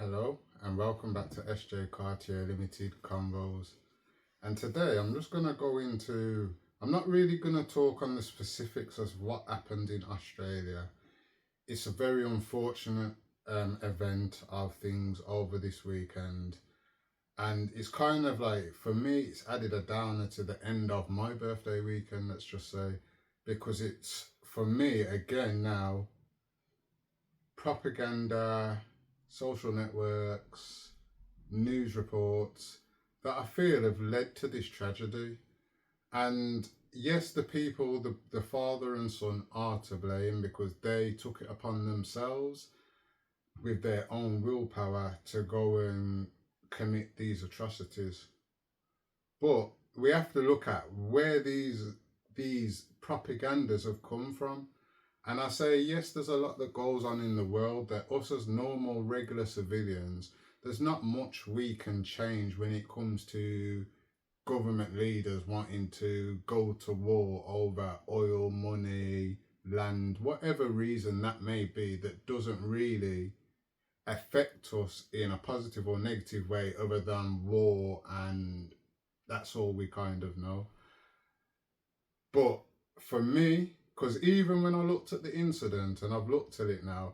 Hello and welcome back to SJ Cartier Limited Convos. And today I'm just going to go into, I'm not really going to talk on the specifics of what happened in Australia. It's a very unfortunate event of things over this weekend. And it's kind of like, for me, it's added a downer to the end of my birthday weekend, let's just say, because it's, for me, again now, propaganda, social networks, news reports that I feel have led to this tragedy. And yes, the people, the father and son are to blame because they took it upon themselves with their own willpower to go and commit these atrocities. But we have to look at where these propagandas have come from. And I say, yes, there's a lot that goes on in the world that us as normal, regular civilians, there's not much we can change when it comes to government leaders wanting to go to war over oil, money, land, whatever reason that may be, that doesn't really affect us in a positive or negative way other than war, and that's all we kind of know. But for me, because even when I looked at the incident and I've looked at it now,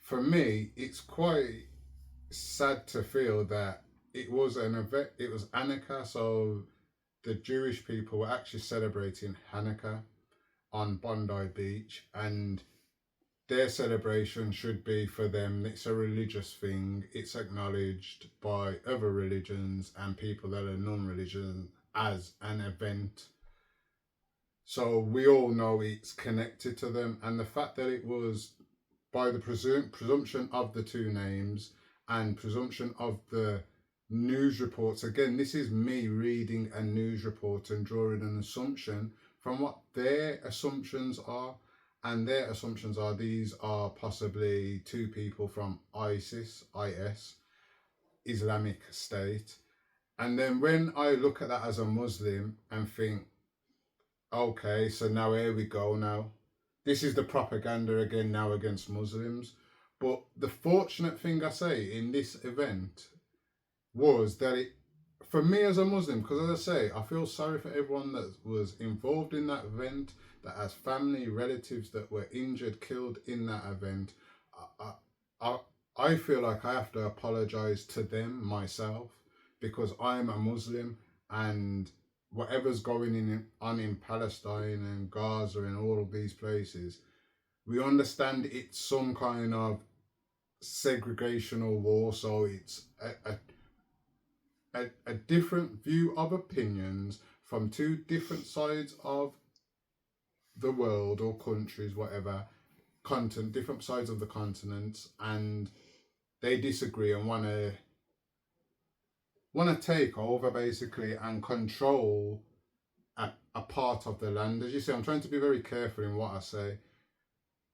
for me, it's quite sad to feel that it was an event, it was Hanukkah, so the Jewish people were actually celebrating Hanukkah on Bondi Beach, and their celebration should be for them, it's a religious thing, it's acknowledged by other religions and people that are non-religious as an event. So we all know it's connected to them, and the fact that it was by the presumption of the two names and presumption of the news reports. Again, this is me reading a news report and drawing an assumption from what their assumptions are. And their assumptions are these are possibly two people from IS, Islamic State. And then when I look at that as a Muslim and think, okay, so now here we go now. This is the propaganda again now against Muslims. But the fortunate thing I say in this event was that it, for me as a Muslim, because as I say, I feel sorry for everyone that was involved in that event, that has family, relatives that were injured, killed in that event. I feel like I have to apologize to them myself because I'm a Muslim, and whatever's on in Palestine and Gaza and all of these places, we understand it's some kind of segregational war, so it's a different view of opinions from two different sides of the world or countries, whatever, different sides of the continents, and they disagree and want to take over basically and control a part of the land. As you see, I'm trying to be very careful in what I say,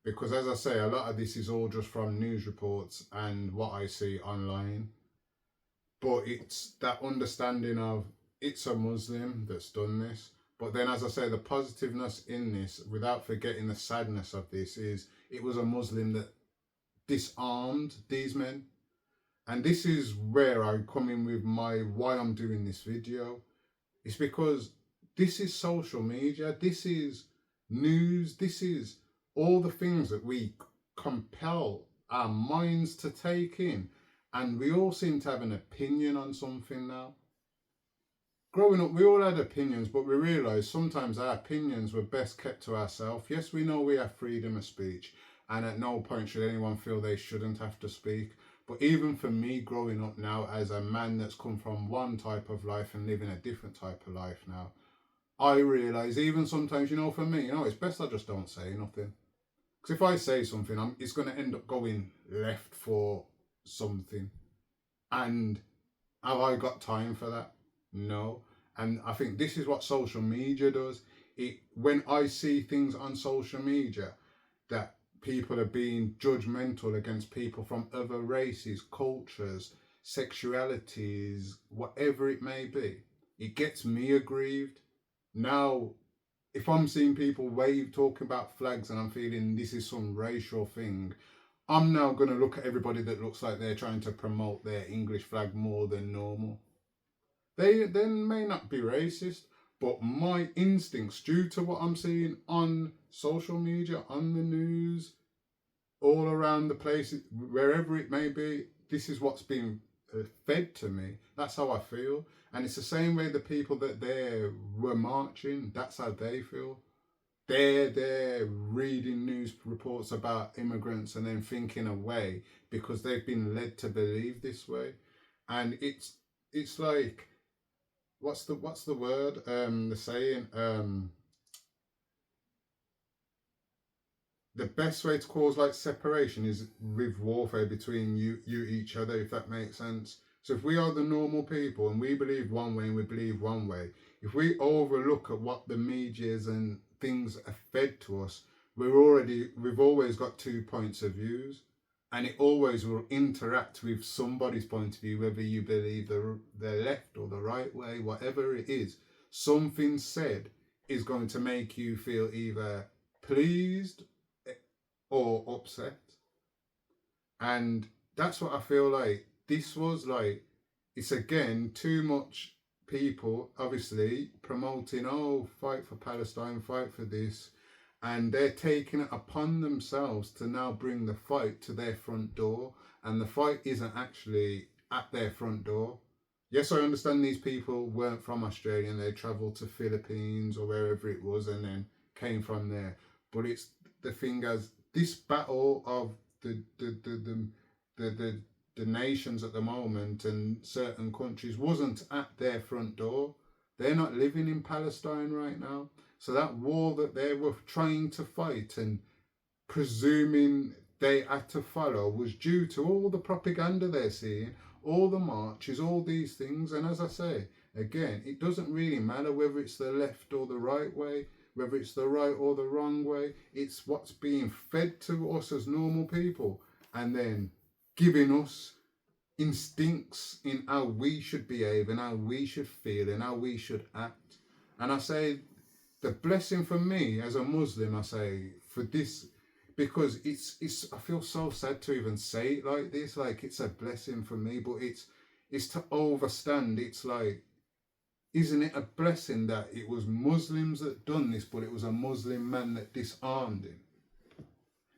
because as I say, a lot of this is all just from news reports and what I see online. But it's that understanding of it's a Muslim that's done this. But then, as I say, the positiveness in this, without forgetting the sadness of this, is it was a Muslim that disarmed these men. And this is where I come in with my why I'm doing this video. It's because this is social media, this is news, this is all the things that we compel our minds to take in. And we all seem to have an opinion on something now. Growing up, we all had opinions, but we realised sometimes our opinions were best kept to ourselves. Yes, we know we have freedom of speech, and at no point should anyone feel they shouldn't have to speak. But even for me, growing up now as a man that's come from one type of life and living a different type of life now, I realise even sometimes, for me, it's best I just don't say nothing. Because if I say something, it's going to end up going left for something. And have I got time for that? No. And I think this is what social media does. When I see things on social media that people are being judgmental against people from other races, cultures, sexualities, whatever it may be, it gets me aggrieved. Now, if I'm seeing people talking about flags and I'm feeling this is some racial thing, I'm now going to look at everybody that looks like they're trying to promote their English flag more than normal. They then may not be racist, but my instincts, due to what I'm seeing on social media, on the news, all around the place, wherever it may be, this is what's being fed to me. That's how I feel. And it's the same way the people that there were marching, that's how they feel. They're reading news reports about immigrants and then thinking away because they've been led to believe this way. And it's like, what's the word? The saying, the best way to cause like separation is with warfare between you each other, if that makes sense. So if we are the normal people and we believe one way and we believe one way, if we overlook at what the medias and things are fed to us, we've always got 2 points of views, and it always will interact with somebody's point of view, whether you believe the left or the right way, whatever it is. Something said is going to make you feel either pleased or upset. And that's what I feel like. This was like, it's again too much people obviously promoting, oh, fight for Palestine, fight for this. And they're taking it upon themselves to now bring the fight to their front door. And the fight isn't actually at their front door. Yes, I understand these people weren't from Australia and they travelled to Philippines or wherever it was and then came from there. But it's the thing as this battle of the nations at the moment and certain countries wasn't at their front door. They're not living in Palestine right now. So that war that they were trying to fight and presuming they had to follow was due to all the propaganda they're seeing, all the marches, all these things. And as I say, again, it doesn't really matter whether it's the left or the right way, whether it's the right or the wrong way. It's what's being fed to us as normal people and then giving us instincts in how we should behave and how we should feel and how we should act. And I say the blessing for me as a Muslim, I say, for this, because it's I feel so sad to even say it like this, like it's a blessing for me, but it's to overstand. It's like, isn't it a blessing that it was Muslims that done this, but it was a Muslim man that disarmed him?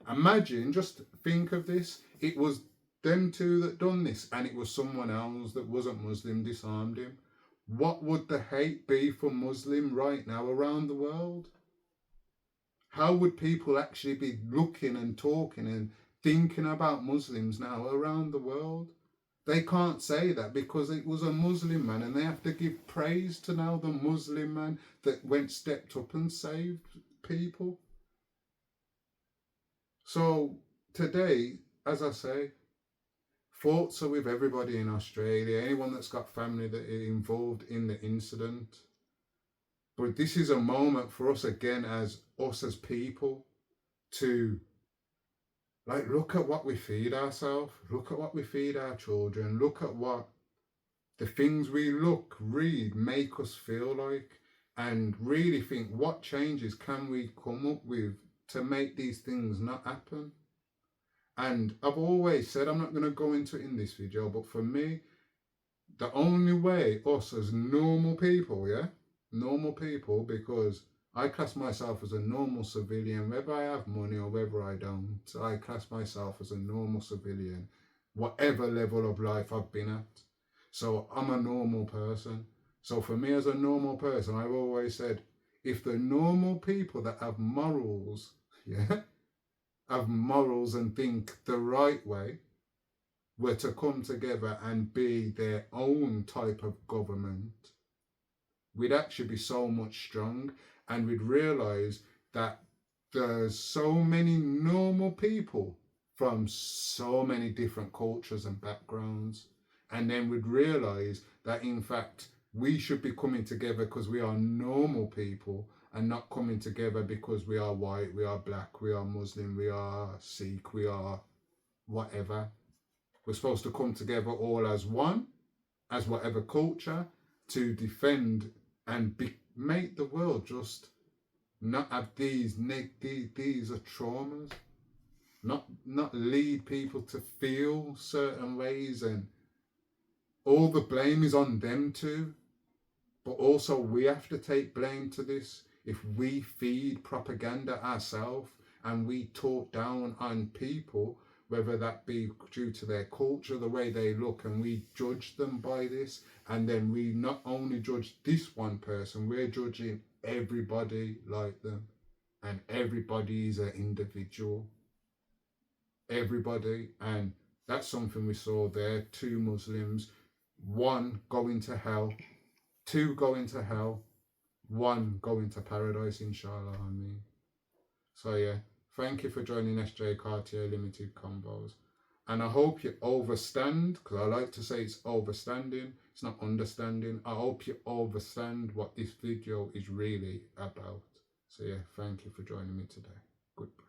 Imagine, just think of this, it was them two that done this and it was someone else that wasn't Muslim disarmed him. What would the hate be for Muslim right now around the world? How would people actually be looking and talking and thinking about Muslims now around the world? They can't say that because it was a Muslim man, and they have to give praise to now the Muslim man that stepped up and saved people. So today, as I say, thoughts are with everybody in Australia, anyone that's got family that is involved in the incident. But this is a moment for us again as people to like look at what we feed ourselves, look at what we feed our children, look at what the things we read make us feel like, and really think what changes can we come up with to make these things not happen. And I've always said, I'm not going to go into it in this video, but for me, the only way us as normal people, normal people, because I class myself as a normal civilian, whether I have money or whether I don't, I class myself as a normal civilian, whatever level of life I've been at. So I'm a normal person. So for me as a normal person, I've always said, if the normal people that have morals, have morals and think the right way, were to come together and be their own type of government, we'd actually be so much strong, and we'd realise that there's so many normal people from so many different cultures and backgrounds, and then we'd realise that in fact we should be coming together because we are normal people and not coming together because we are white, we are black, we are Muslim, we are Sikh, we are whatever. We're supposed to come together all as one, as whatever culture, to defend and make the world just not have these are traumas. not lead people to feel certain ways, and all the blame is on them too. But also we have to take blame to this. If we feed propaganda ourselves and we talk down on people, whether that be due to their culture, the way they look, and we judge them by this, and then we not only judge this one person, we're judging everybody like them, and everybody is an individual. Everybody. And that's something we saw there. 2 Muslims, 1 going to hell, 2 going to hell, 1 going to paradise, inshallah. I mean, so yeah, thank you for joining SJ Cartier Limited Combos, and I hope you overstand, because I like to say it's overstanding, it's not understanding. I hope you overstand what this video is really about. So yeah, thank you for joining me today. Goodbye.